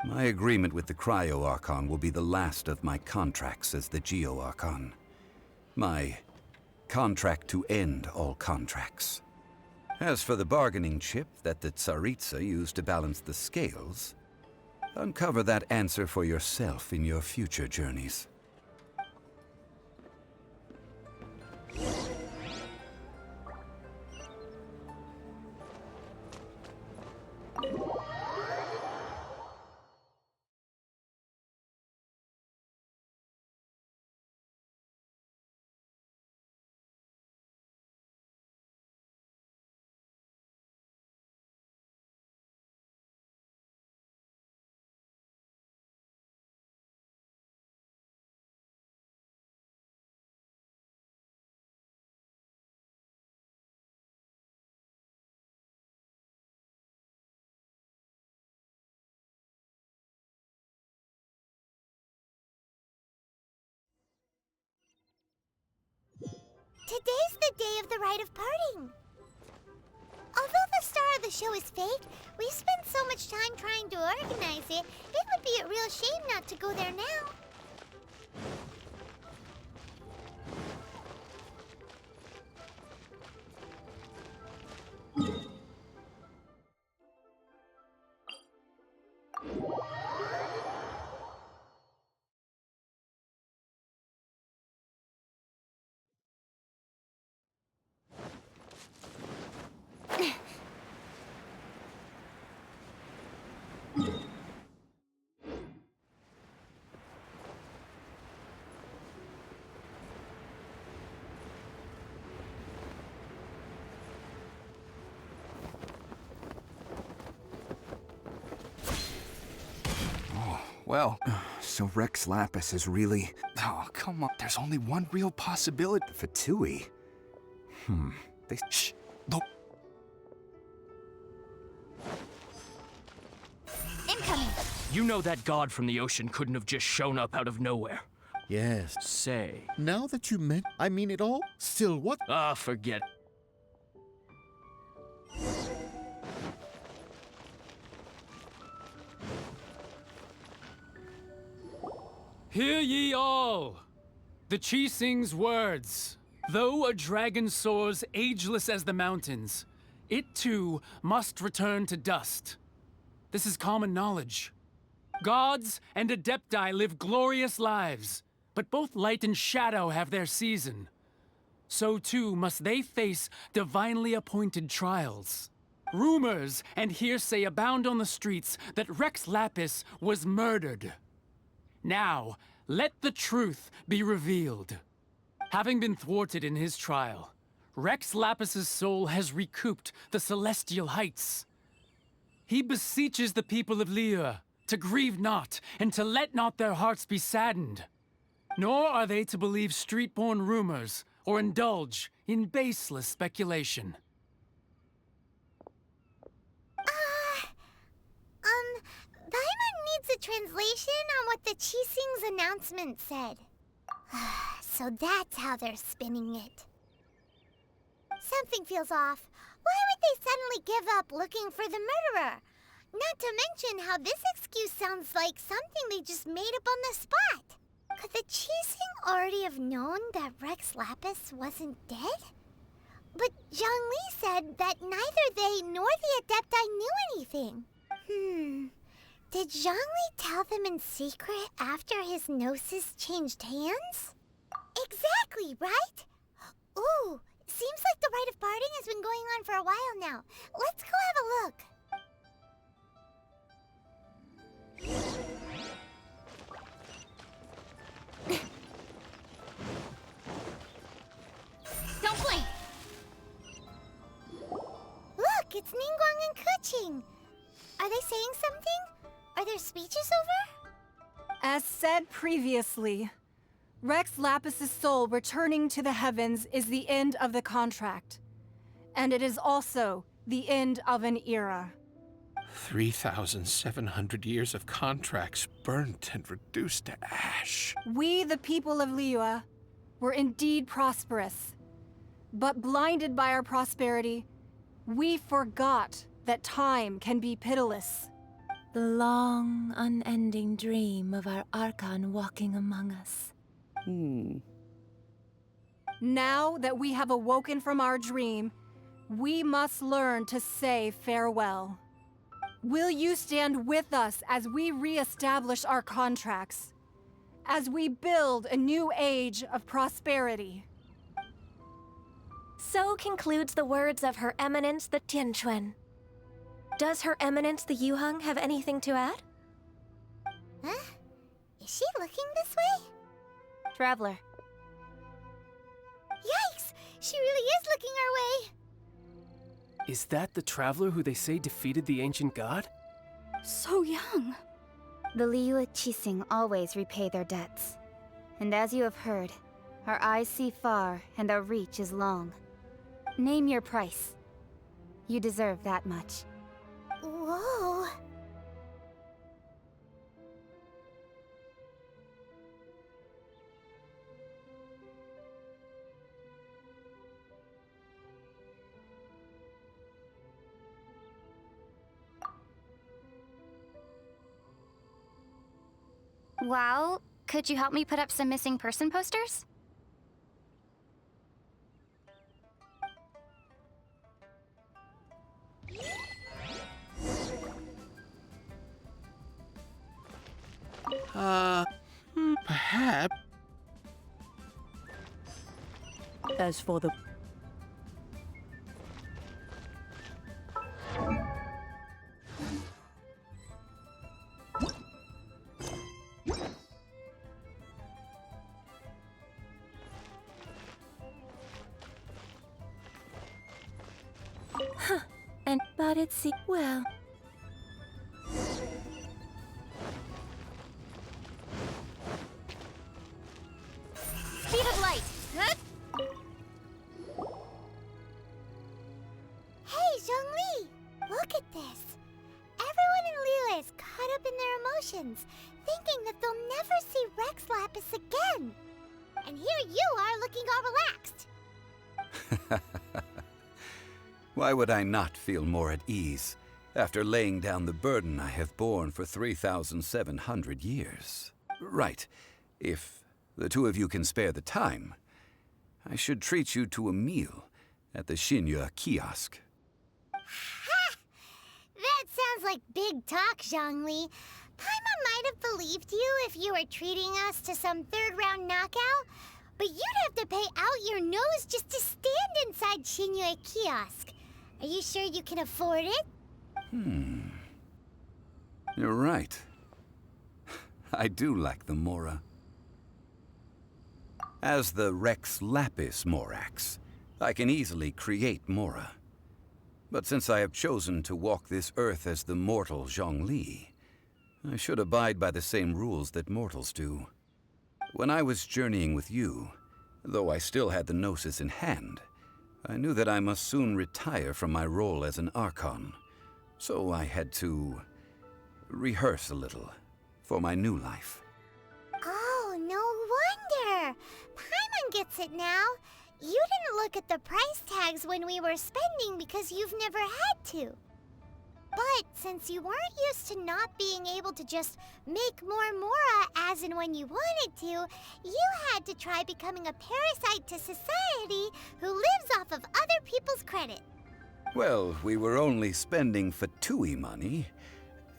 My agreement with the Cryo Archon will be the last of my contracts as the Geo Archon. My contract to end all contracts. As for the bargaining chip that the Tsaritsa used to balance the scales, uncover that answer for yourself in your future journeys. Today's the day of the rite of parting. Although the star of the show is fake, we've spent so much time trying to organize it, it would be a real shame not to go there now. Well, so Rex Lapis is really... Oh, come on. There's only one real possibility. Fatui? They... Shh! No. Incoming! You know that god from the ocean couldn't have just shown up out of nowhere. Yes. Say. Now that you I mean it all? Still what? Ah, forget. Hear ye all! The Qixing's words. Though a dragon soars ageless as the mountains, it too must return to dust. This is common knowledge. Gods and Adepti live glorious lives, but both light and shadow have their season. So too must they face divinely appointed trials. Rumors and hearsay abound on the streets that Rex Lapis was murdered. Now, let the truth be revealed. Having been thwarted in his trial, Rex Lapis's soul has recouped the celestial heights. He beseeches the people of Liyue to grieve not and to let not their hearts be saddened. Nor are they to believe street-born rumors or indulge in baseless speculation. Paimon needs a translation on what the Qixing's announcement said. So that's how they're spinning it. Something feels off. Why would they suddenly give up looking for the murderer? Not to mention how this excuse sounds like something they just made up on the spot. Could the Qixing already have known that Rex Lapis wasn't dead? But Zhongli said that neither they nor the Adepti knew anything. Did Zhongli tell them in secret after his gnosis changed hands? Exactly, right? Ooh, seems like the rite of parting has been going on for a while now. Let's go have a look. Don't blink! Look, it's Ningguang and Keqing. Are they saying something? Are their speeches over? As said previously, Rex Lapis's soul returning to the heavens is the end of the contract. And it is also the end of an era. 3,700 years of contracts burnt and reduced to ash. We, the people of Liyue, were indeed prosperous. But blinded by our prosperity, we forgot that time can be pitiless. The long, unending dream of our Archon walking among us. Now that we have awoken from our dream, we must learn to say farewell. Will you stand with us as we re-establish our contracts? As we build a new age of prosperity? So concludes the words of Her Eminence the Tianquan. Does Her Eminence the Yuheng have anything to add? Huh? Is she looking this way? Traveler. Yikes! She really is looking our way! Is that the traveler who they say defeated the ancient god? So young. The Liyue Qixing always repay their debts. And as you have heard, our eyes see far and our reach is long. Name your price. You deserve that much. Whoa. Well, could you help me put up some missing person posters? Perhaps. As for the... But it's well. Speed of light! Hey, Zhongli! Look at this. Everyone in Liyue is caught up in their emotions, thinking that they'll never see Rex Lapis again. And here you are looking all relaxed. Why would I not feel more at ease after laying down the burden I have borne for 3,700 years? Right. If the two of you can spare the time, I should treat you to a meal at the Xinyue kiosk. Ha! That sounds like big talk, Zhongli. Paimon might have believed you if you were treating us to some third-round knockout, but you'd have to pay out your nose just to stand inside Xinyue kiosk. Are you sure you can afford it? You're right. I do lack the Mora. As the Rex Lapis Morax, I can easily create Mora. But since I have chosen to walk this earth as the mortal Zhongli, I should abide by the same rules that mortals do. When I was journeying with you, though I still had the Gnosis in hand, I knew that I must soon retire from my role as an Archon, so I had to rehearse a little for my new life. Oh, no wonder! Paimon gets it now. You didn't look at the price tags when we were spending because you've never had to. But since you weren't used to not being able to just make more Mora as and when you wanted to, you had to try becoming a parasite to society who lives off of other people's credit. Well, we were only spending Fatui money.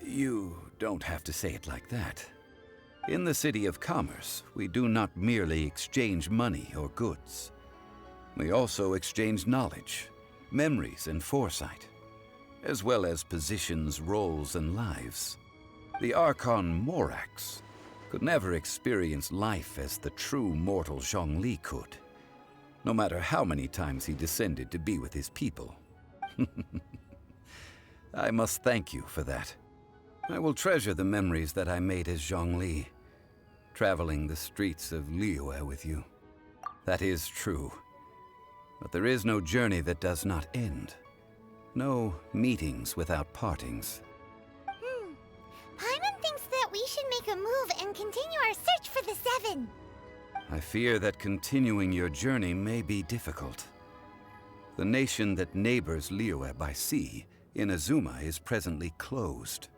You don't have to say it like that. In the City of Commerce, we do not merely exchange money or goods. We also exchange knowledge, memories, and foresight, as well as positions, roles, and lives. The Archon Morax could never experience life as the true mortal Zhongli could, no matter how many times he descended to be with his people. I must thank you for that. I will treasure the memories that I made as Zhongli, traveling the streets of Liyue with you. That is true, but there is no journey that does not end. No meetings without partings. Paimon thinks that we should make a move and continue our search for the Seven. I fear that continuing your journey may be difficult. The nation that neighbors Liyue by sea, Inazuma, is presently closed.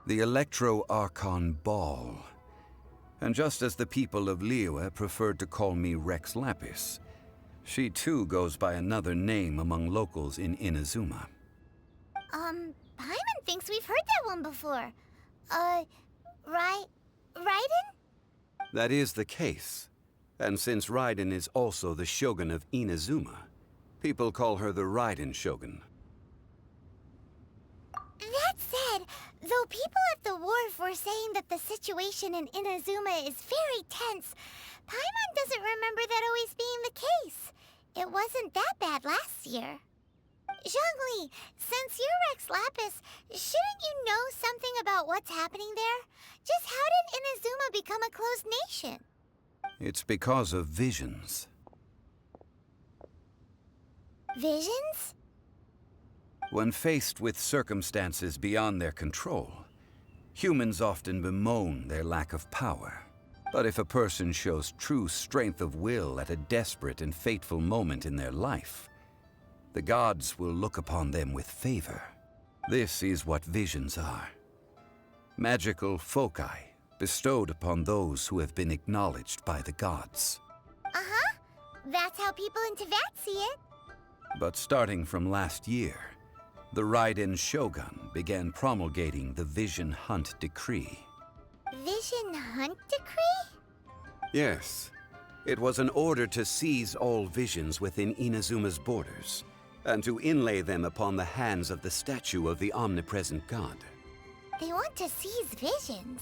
The Electro-Archon Ball. And just as the people of Liyue preferred to call me Rex Lapis, she too goes by another name among locals in Inazuma. Paimon thinks we've heard that one before. Raiden? That is the case. And since Raiden is also the Shogun of Inazuma, people call her the Raiden Shogun. That said, though people at the wharf were saying that the situation in Inazuma is very tense, Paimon doesn't remember that always being the case. It wasn't that bad last year. Zhongli, since you're Rex Lapis, shouldn't you know something about what's happening there? Just how did Inazuma become a closed nation? It's because of visions. Visions? When faced with circumstances beyond their control, humans often bemoan their lack of power. But if a person shows true strength of will at a desperate and fateful moment in their life, the gods will look upon them with favor. This is what visions are. Magical foci, bestowed upon those who have been acknowledged by the gods. Uh-huh. That's how people in Teyvat see it. But starting from last year, the Raiden Shogun began promulgating the Vision Hunt Decree. Vision Hunt Decree? Yes. It was an order to seize all visions within Inazuma's borders, and to inlay them upon the hands of the statue of the omnipresent god. They want to seize visions.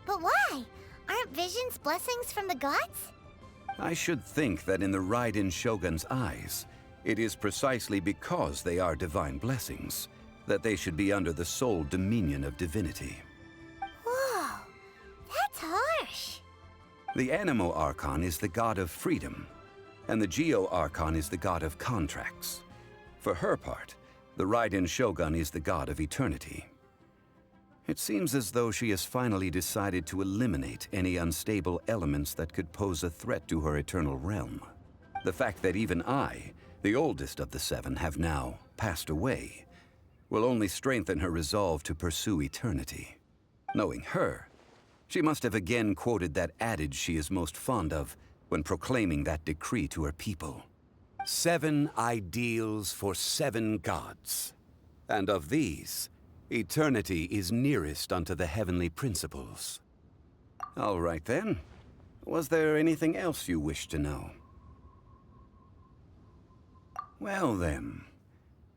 But why? Aren't visions blessings from the gods? I should think that in the Raiden Shogun's eyes, it is precisely because they are divine blessings that they should be under the sole dominion of divinity. Whoa, that's harsh. The Anemo Archon is the god of freedom, and the Geo Archon is the god of contracts. For her part, the Raiden Shogun is the god of eternity. It seems as though she has finally decided to eliminate any unstable elements that could pose a threat to her eternal realm. The fact that even I, the oldest of the seven, have now passed away, will only strengthen her resolve to pursue eternity. Knowing her, she must have again quoted that adage she is most fond of when proclaiming that decree to her people. 7 ideals for 7 gods. And of these, eternity is nearest unto the heavenly principles. All right then. Was there anything else you wish to know? Well then,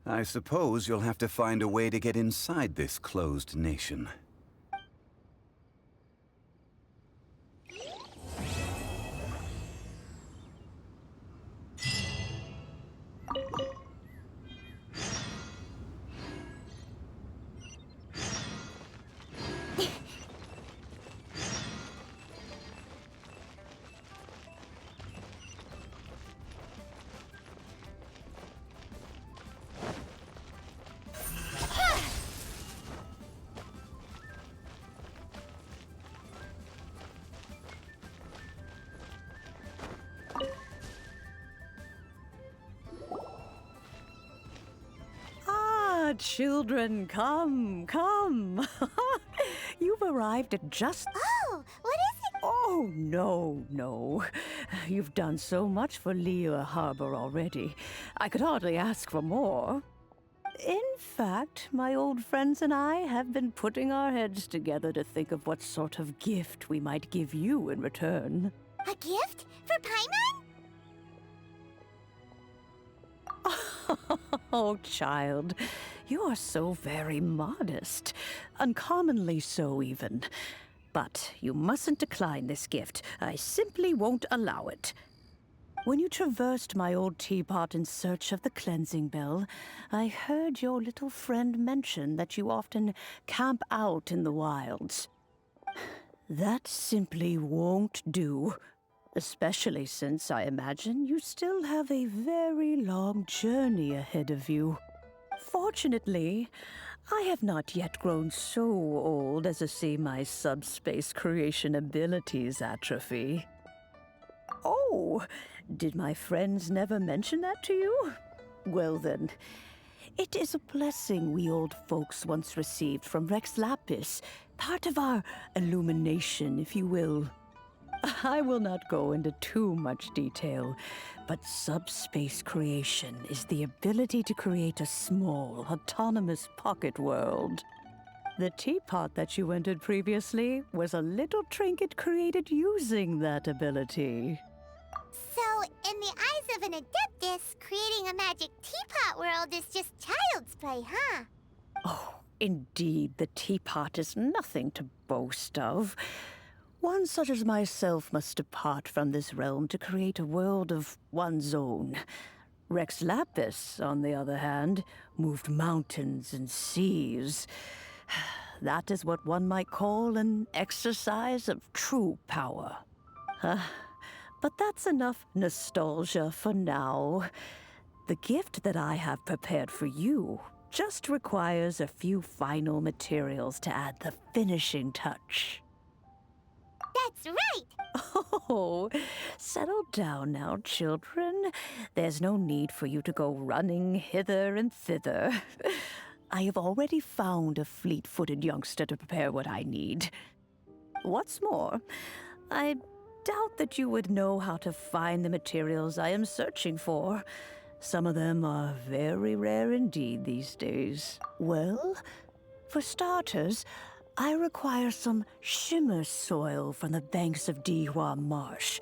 I suppose you'll have to find a way to get inside this closed nation. Children, come, come. You've arrived at just... Oh, what is it? Oh, no. You've done so much for Liyue Harbor already. I could hardly ask for more. In fact, my old friends and I have been putting our heads together to think of what sort of gift we might give you in return. A gift? For Paimon? Oh, child, you are so very modest. Uncommonly so, even. But you mustn't decline this gift. I simply won't allow it. When you traversed my old teapot in search of the cleansing bell, I heard your little friend mention that you often camp out in the wilds. That simply won't do. Especially since I imagine you still have a very long journey ahead of you. Fortunately, I have not yet grown so old as to see my subspace creation abilities atrophy. Oh, did my friends never mention that to you? Well then, it is a blessing we old folks once received from Rex Lapis, part of our illumination, if you will. I will not go into too much detail, but subspace creation is the ability to create a small, autonomous pocket world. The teapot that you entered previously was a little trinket created using that ability. So, in the eyes of an Adeptus, creating a magic teapot world is just child's play, huh? Oh, indeed, the teapot is nothing to boast of. One such as myself must depart from this realm to create a world of one's own. Rex Lapis, on the other hand, moved mountains and seas. That is what one might call an exercise of true power. But that's enough nostalgia for now. The gift that I have prepared for you just requires a few final materials to add the finishing touch. That's right! Oh, settle down now, children. There's no need for you to go running hither and thither. I have already found a fleet-footed youngster to prepare what I need. What's more, I doubt that you would know how to find the materials I am searching for. Some of them are very rare indeed these days. Well, for starters, I require some shimmer soil from the banks of Dihua Marsh.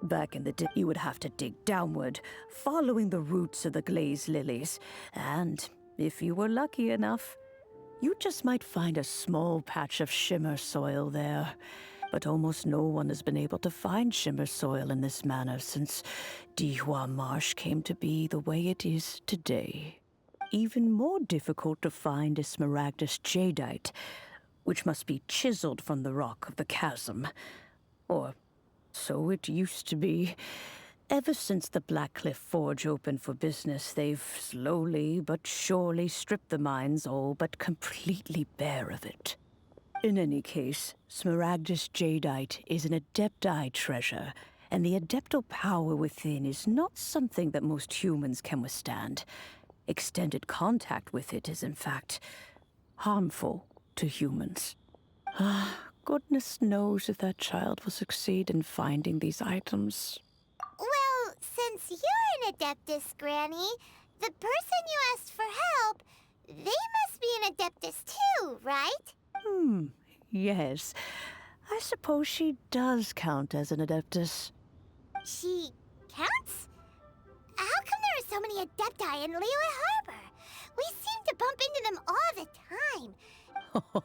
Back in the day, you would have to dig downward, following the roots of the glaze lilies. And if you were lucky enough, you just might find a small patch of shimmer soil there. But almost no one has been able to find shimmer soil in this manner since Dihua Marsh came to be the way it is today. Even more difficult to find is Smaragdus jadeite, which must be chiseled from the rock of the chasm. Or so it used to be. Ever since the Blackcliff Forge opened for business, they've slowly but surely stripped the mines all but completely bare of it. In any case, Smaragdus jadeite is an Adepti treasure, and the Adeptal power within is not something that most humans can withstand. Extended contact with it is, in fact, harmful to humans. Goodness knows if that child will succeed in finding these items. Well, since you're an Adeptus, Granny, the person you asked for help, they must be an Adeptus too, right? Yes. I suppose she does count as an Adeptus. She counts? How come there are so many Adepti in Liyue Harbor? We seem to bump into them all the time.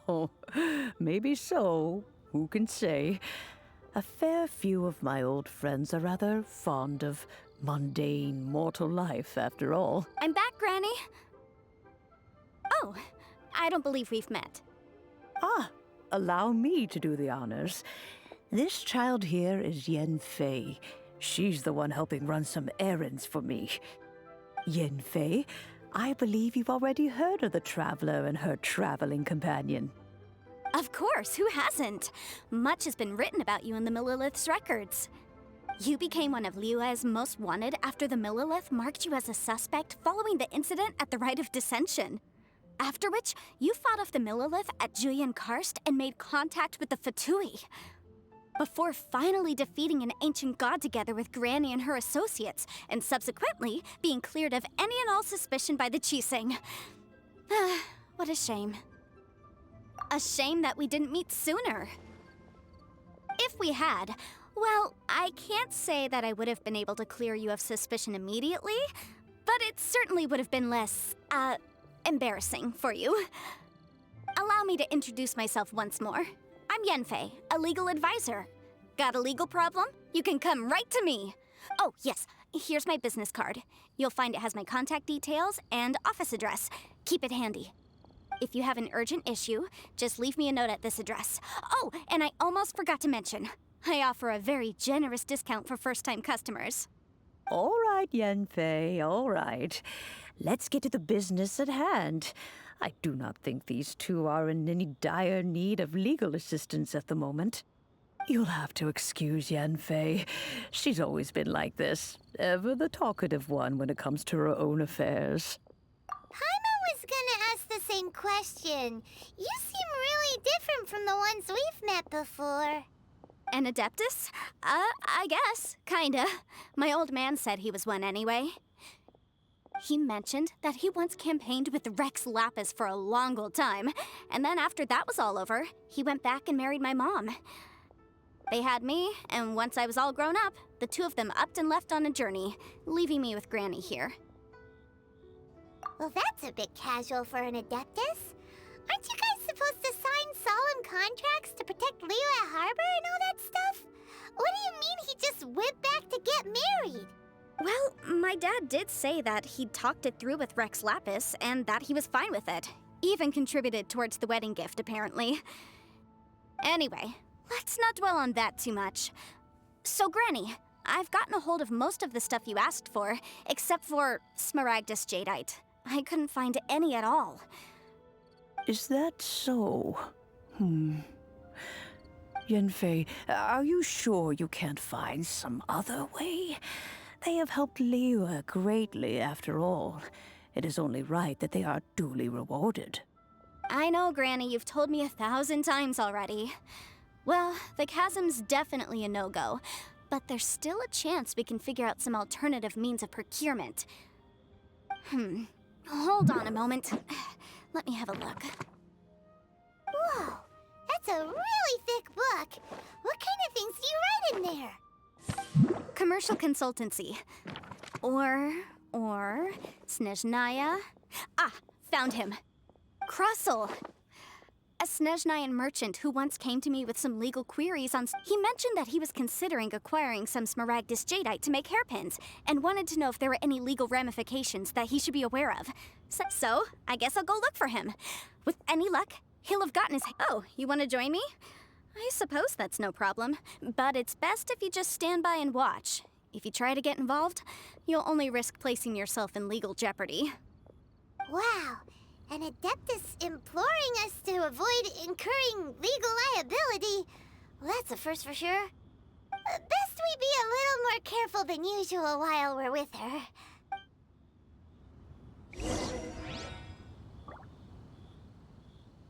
Oh, maybe so. Who can say? A fair few of my old friends are rather fond of mundane mortal life, after all. I'm back, Granny. Oh, I don't believe we've met. Allow me to do the honors. This child here is Yanfei. She's the one helping run some errands for me. Yanfei, I believe you've already heard of the Traveler and her traveling companion. Of course, who hasn't? Much has been written about you in the Millelith's records. You became one of Liyue's most wanted after the Millelith marked you as a suspect following the incident at the Rite of Dissension. After which, you fought off the Millelith at Julian Karst and made contact with the Fatui. Before finally defeating an ancient god together with Granny and her associates, and subsequently being cleared of any and all suspicion by the Qixing. What a shame. A shame that we didn't meet sooner. If we had, well, I can't say that I would have been able to clear you of suspicion immediately, but it certainly would have been less, embarrassing for you. Allow me to introduce myself once more. I'm Yanfei, a legal advisor. Got a legal problem? You can come right to me. Oh, yes, here's my business card. You'll find it has my contact details and office address. Keep it handy. If you have an urgent issue, just leave me a note at this address. Oh, and I almost forgot to mention, I offer a very generous discount for first-time customers. All right, Yanfei, all right. Let's get to the business at hand. I do not think these two are in any dire need of legal assistance at the moment. You'll have to excuse Yanfei. She's always been like this, ever the talkative one when it comes to her own affairs. Paimon was gonna ask the same question. You seem really different from the ones we've met before. An Adeptus? I guess, kinda. My old man said he was one anyway. He mentioned that he once campaigned with Rex Lapis for a long old time, and then after that was all over, he went back and married my mom. They had me, and once I was all grown up, the two of them upped and left on a journey, leaving me with Granny here. Well, that's a bit casual for an Adeptus. Aren't you guys supposed to sign solemn contracts to protect Liyue Harbor and all that stuff? What do you mean he just went back to get married? Well, my dad did say that he'd talked it through with Rex Lapis and that he was fine with it. Even contributed towards the wedding gift, apparently. Anyway, let's not dwell on that too much. So, Granny, I've gotten a hold of most of the stuff you asked for, except for Smaragdus jadeite. I couldn't find any at all. Is that so? Yanfei, are you sure you can't find some other way? They have helped Liyue greatly, after all. It is only right that they are duly rewarded. I know, Granny, you've told me 1,000 times already. Well, the chasm's definitely a no-go, but there's still a chance we can figure out some alternative means of procurement. Hold on a moment. Let me have a look. Whoa, that's a really thick book. What kind of things do you write in there? Commercial consultancy. Or Snezhnaya. Ah, found him. Krusel. A Snezhnayan merchant who once came to me with some legal queries on... He mentioned that he was considering acquiring some Smaragdus jadeite to make hairpins, and wanted to know if there were any legal ramifications that he should be aware of. So I guess I'll go look for him. With any luck, he'll have gotten his... Oh, you want to join me? I suppose that's no problem, but it's best if you just stand by and watch. If you try to get involved, you'll only risk placing yourself in legal jeopardy. Wow, an Adeptus imploring us to avoid incurring legal liability. Well, that's a first for sure. Best we be a little more careful than usual while we're with her.